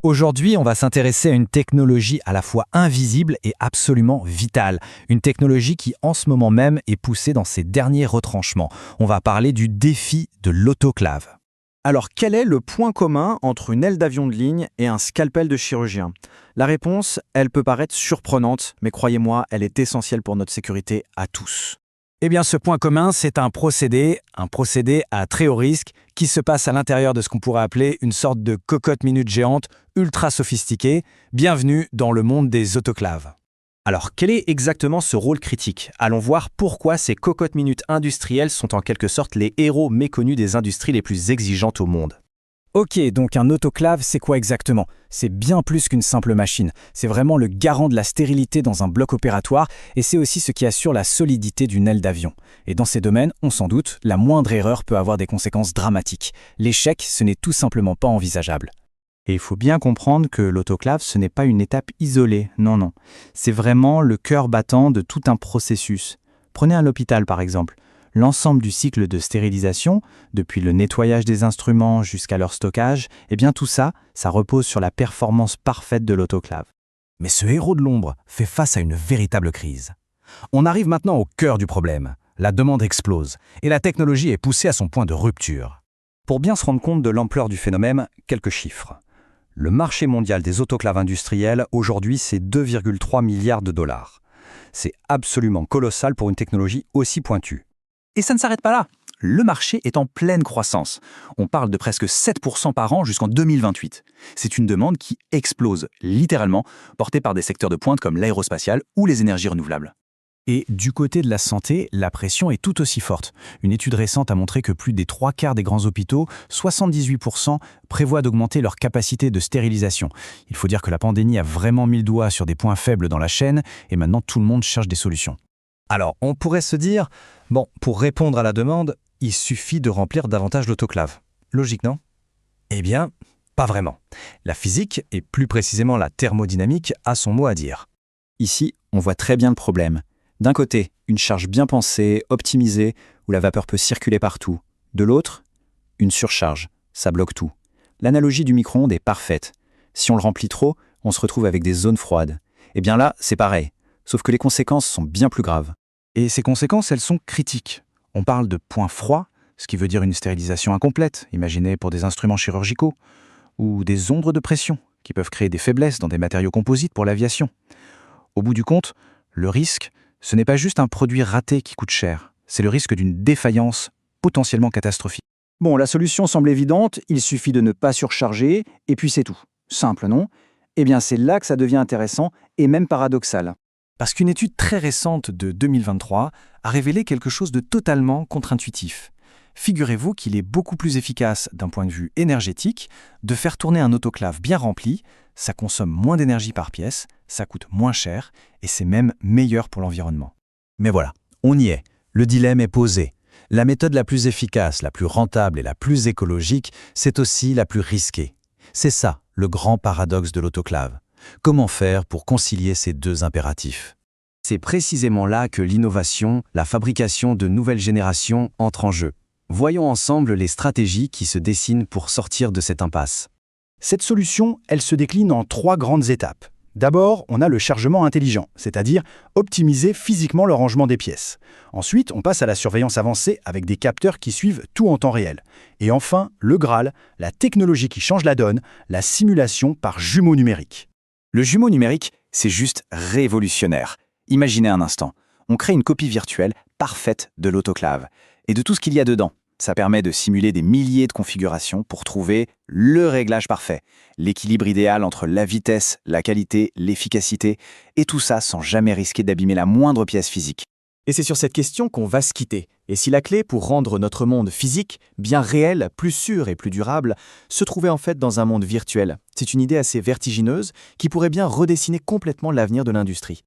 Aujourd'hui, on va s'intéresser à une technologie à la fois invisible et absolument vitale. Une technologie qui, en ce moment même, est poussée dans ses derniers retranchements. On va parler du défi de l'autoclave. Alors, quel est le point commun entre une aile d'avion de ligne et un scalpel de chirurgien? La réponse, elle peut paraître surprenante, mais croyez-moi, elle est essentielle pour notre sécurité à tous. Eh bien, ce point commun, c'est un procédé à très haut risque, qui se passe à l'intérieur de ce qu'on pourrait appeler une sorte de cocotte-minute géante, ultra sophistiquée. Bienvenue dans le monde des autoclaves. Alors, quel est exactement ce rôle critique? Allons voir pourquoi ces cocottes-minutes industrielles sont en quelque sorte les héros méconnus des industries les plus exigeantes au monde. Ok, donc un autoclave, c'est quoi exactement? C'est bien plus qu'une simple machine. C'est vraiment le garant de la stérilité dans un bloc opératoire et c'est aussi ce qui assure la solidité d'une aile d'avion. Et dans ces domaines, on s'en doute, la moindre erreur peut avoir des conséquences dramatiques. L'échec, ce n'est tout simplement pas envisageable. Et il faut bien comprendre que l'autoclave, ce n'est pas une étape isolée, non. C'est vraiment le cœur battant de tout un processus. Prenez un hôpital par exemple. L'ensemble du cycle de stérilisation, depuis le nettoyage des instruments jusqu'à leur stockage, eh bien tout ça, ça repose sur la performance parfaite de l'autoclave. Mais ce héros de l'ombre fait face à une véritable crise. On arrive maintenant au cœur du problème. La demande explose et la technologie est poussée à son point de rupture. Pour bien se rendre compte de l'ampleur du phénomène, quelques chiffres. Le marché mondial des autoclaves industrielles, aujourd'hui, c'est 2,3 milliards de dollars. C'est absolument colossal pour une technologie aussi pointue. Et ça ne s'arrête pas là. Le marché est en pleine croissance. On parle de presque 7% par an jusqu'en 2028. C'est une demande qui explose, littéralement, portée par des secteurs de pointe comme l'aérospatial ou les énergies renouvelables. Et du côté de la santé, la pression est tout aussi forte. Une étude récente a montré que plus des 3/4 des grands hôpitaux, 78%, prévoient d'augmenter leur capacité de stérilisation. Il faut dire que la pandémie a vraiment mis le doigt sur des points faibles dans la chaîne et maintenant tout le monde cherche des solutions. Alors, on pourrait se dire, pour répondre à la demande, il suffit de remplir davantage l'autoclave. Logique, non? Eh bien, pas vraiment. La physique, et plus précisément la thermodynamique, a son mot à dire. Ici, on voit très bien le problème. D'un côté, une charge bien pensée, optimisée, où la vapeur peut circuler partout. De l'autre, une surcharge, ça bloque tout. L'analogie du micro-ondes est parfaite. Si on le remplit trop, on se retrouve avec des zones froides. Eh bien là, c'est pareil, sauf que les conséquences sont bien plus graves. Et ces conséquences, elles sont critiques. On parle de points froids, ce qui veut dire une stérilisation incomplète, imaginée pour des instruments chirurgicaux, ou des ondes de pression, qui peuvent créer des faiblesses dans des matériaux composites pour l'aviation. Au bout du compte, le risque, ce n'est pas juste un produit raté qui coûte cher, c'est le risque d'une défaillance potentiellement catastrophique. Bon, la solution semble évidente, il suffit de ne pas surcharger, et puis c'est tout. Simple, non? Eh bien, c'est là que ça devient intéressant, et même paradoxal. Parce qu'une étude très récente de 2023 a révélé quelque chose de totalement contre-intuitif. Figurez-vous qu'il est beaucoup plus efficace d'un point de vue énergétique de faire tourner un autoclave bien rempli, ça consomme moins d'énergie par pièce, ça coûte moins cher et c'est même meilleur pour l'environnement. Mais voilà, on y est. Le dilemme est posé. La méthode la plus efficace, la plus rentable et la plus écologique, c'est aussi la plus risquée. C'est ça, le grand paradoxe de l'autoclave. Comment faire pour concilier ces deux impératifs? C'est précisément là que l'innovation, la fabrication de nouvelles générations entrent en jeu. Voyons ensemble les stratégies qui se dessinent pour sortir de cette impasse. Cette solution, elle se décline en 3 grandes étapes. D'abord, on a le chargement intelligent, c'est-à-dire optimiser physiquement le rangement des pièces. Ensuite, on passe à la surveillance avancée avec des capteurs qui suivent tout en temps réel. Et enfin, le Graal, la technologie qui change la donne, la simulation par jumeaux numériques. Le jumeau numérique, c'est juste révolutionnaire. Imaginez un instant, on crée une copie virtuelle parfaite de l'autoclave et de tout ce qu'il y a dedans. Ça permet de simuler des milliers de configurations pour trouver le réglage parfait, l'équilibre idéal entre la vitesse, la qualité, l'efficacité, et tout ça sans jamais risquer d'abîmer la moindre pièce physique. Et c'est sur cette question qu'on va se quitter. Et si la clé pour rendre notre monde physique, bien réel, plus sûr et plus durable, se trouvait en fait dans un monde virtuel? C'est une idée assez vertigineuse qui pourrait bien redessiner complètement l'avenir de l'industrie.